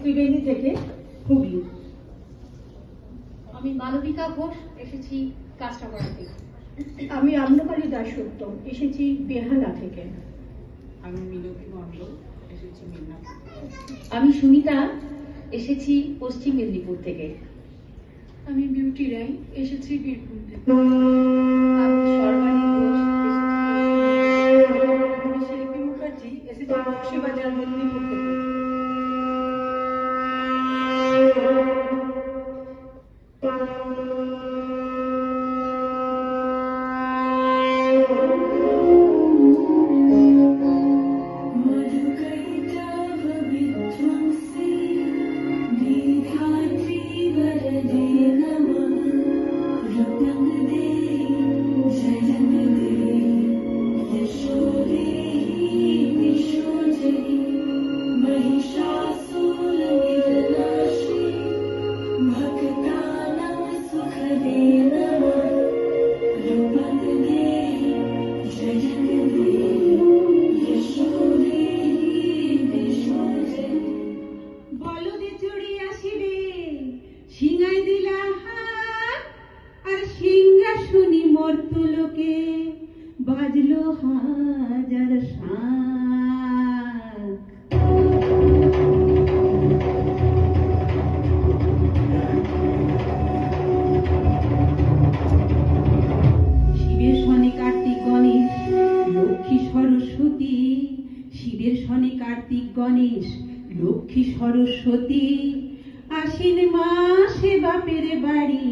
ত্রিবেণী থেকে, হুগলি। আমি মালবিকা ঘোষ, এসেছি কাঁচরাপাড়া থেকে। আমি আম্রপালি দাসোত্তম, এসেছি বেহালা থেকে। আমি মিনতি মণ্ডল, এসেছি মিদনাপুর। আমি সুমিতা, এসেছি পশ্চিম মেদিনীপুর থেকে। আমি বিউটি রায়, এসেছি বীরভূম থেকে। আমি সর্বাণী ঘোষ, আমি শিল্পী মুখার্জি, এসেছি বক্সিবাজার মেদিনীপুর থেকে। সিংহাই দিলা হাত আর সিংহাসনী মর্তলোকে বাজলো হাজার শাঁখ। শিবের সনে কার্তিক গণেশ, লক্ষ্মী সরস্বতী। শিবের সনে কার্তিক গণেশ, লক্ষ্মী সরস্বতী। আশ্বিন মাসে বাপের বাড়ি,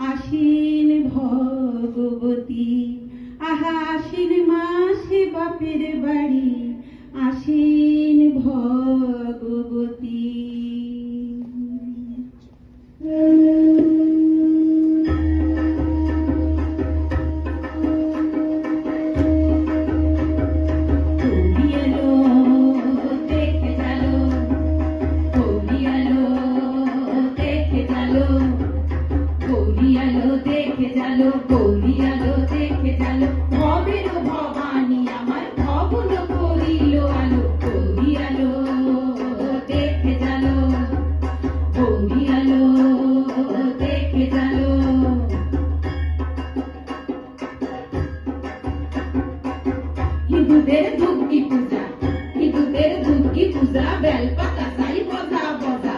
আশ্বিন ভগবতী। আহা আশ্বিন মাসে বাপের বাড়ি, আশ্বিন ভগবতী। ভবানী আমার ভবন করিল আলো, করিয়ালো দেখে জালো, করিয়ালো দেখে জালো। হিন্দুদের দুর্গী পূজা, হিন্দুদের দুর্গী পূজা, বেলপাতা সাই বজা বজা।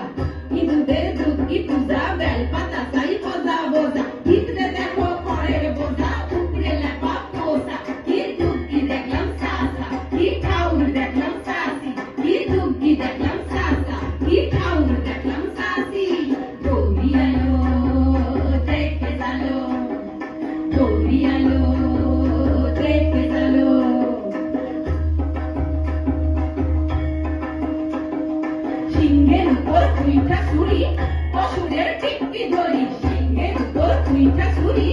হিন্দুদের দুর্গী পূজা, বেলপাতা সাই বজা বজা। হিন্দুতে দেখো খড়ের বোঝা, উপরে লেপা পোষা। কি দুর্গী দেখলাম সাসা, কি ঠাউর দেখলাম সাসি। কি দুর্গী দেখলাম সাসা, কি ঠাউর দেখলাম সাসি। গৌরিয়ালো দেখে জালো, গৌরিয়ালো দেখে জালো। সিংহের উপর দুইটা ছুরি, অসুরের টিক্কি ধরি। সিংহের উপর দুইটা ছুরি,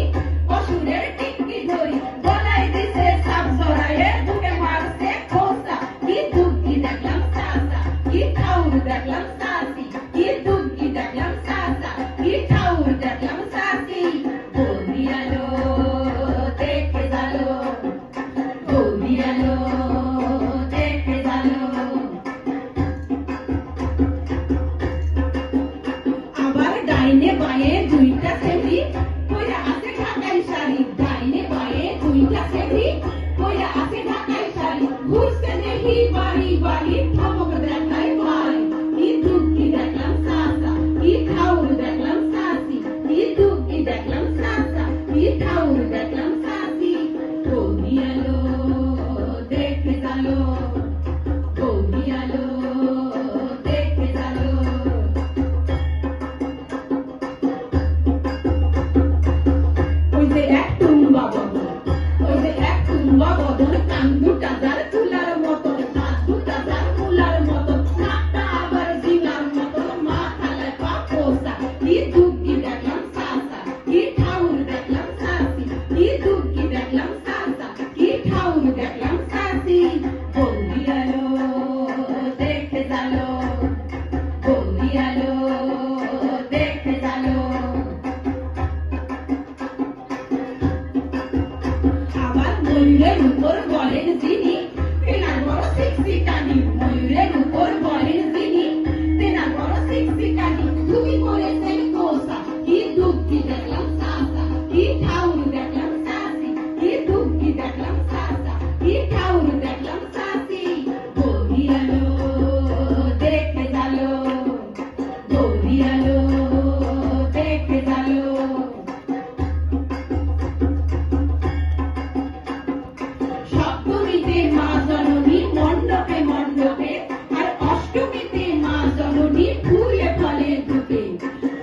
অসুরের টিক্কি ধরি। গলায় দিছে সাপ জড়ায়ে, বুকে মারছে খোসা। কি দুর্গী দেখলাম সাসা, কি ঠাউর দেখলাম সাসি। কি দুর্গী দেখলাম সাসা, কি ঠাউর দেখলাম সাসি। গৌরিয়ালো দেখে জালো, গৌরিয়ালো দেখে জালো। আবার ডাইনে বাঁয়ে দুইটা সেবরি, কইরা আছে ঢাকাই শাড়ি। ডাইনে বাঁয়ে দুইটা সেবরি, কইরা আছে ঢাকাই শাড়ি। ঘুরছে দেখি বাড়ি বাড়ি, ঠমক দেখাই ভাই। কি দুর্গী দেখলাম সাসা, কি ঠাউর দেখলাম সাসি। কি দুর্গী দেখলাম সাসা, কি ঠাউর দেখলাম সাসি। গৌরিয়ালো দেখে জালো, গৌরিয়ালো দেখে জালো। শিক্ষিকানি তুমি করেছেন কোসা কি দুঃখী দেখলাম সাসা কি ঠাউর দেখলাম সাসি কি দুঃখী দেখলাম সাসা কি ঠাউর দেখলাম সাসি গৌরী আলো দেখে জালো গৌরী আলো দেখে জালো সপ্তমীতে মা জননী মণ্ডপে মণ্ডপে আর অষ্টমীতে মা জননী ফুলে ফলে ধূপে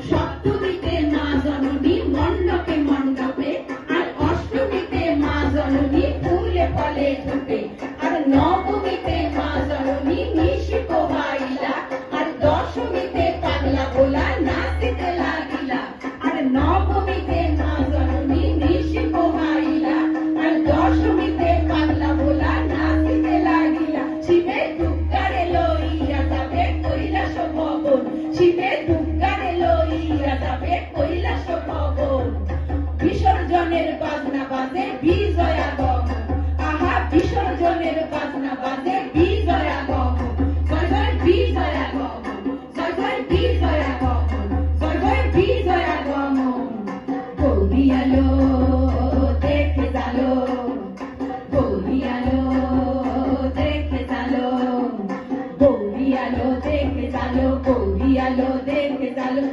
সপ্তমীতে মা জননী মণ্ডপে মণ্ডপে আর অষ্টমীতে মা জননী ফুলে ফলে ধূপে আর নবমীতে মা জননী নিশি পোহাইলা আর দশমীতে পাগলা গোলা নাচিতে লাগিলা আর নবমীতে মা জননী নিশি পোহাইলা আর দশমীতে পাগলা গোলা নাচিতে লাগিলা শিবে দুর্গারে লইয়া যাবে কৈলাস ভবন শিবে দুর্গারে লইয়া যাবে কৈলাস ভবন বিসর্জনের বাজনা বাজে বিজয়া গম আহা বিসর্জনের বাজনা বাজে বিজয়া গম জয় জয় বিজয়া গম জয় জয় বিজয়া গম জয় জয় বিজয়া গম গৌরী আলো দেখে জালো গৌরী আলো দেখে জালো গৌরী আলো দেখে জালো গৌরী আলো দেখে জালো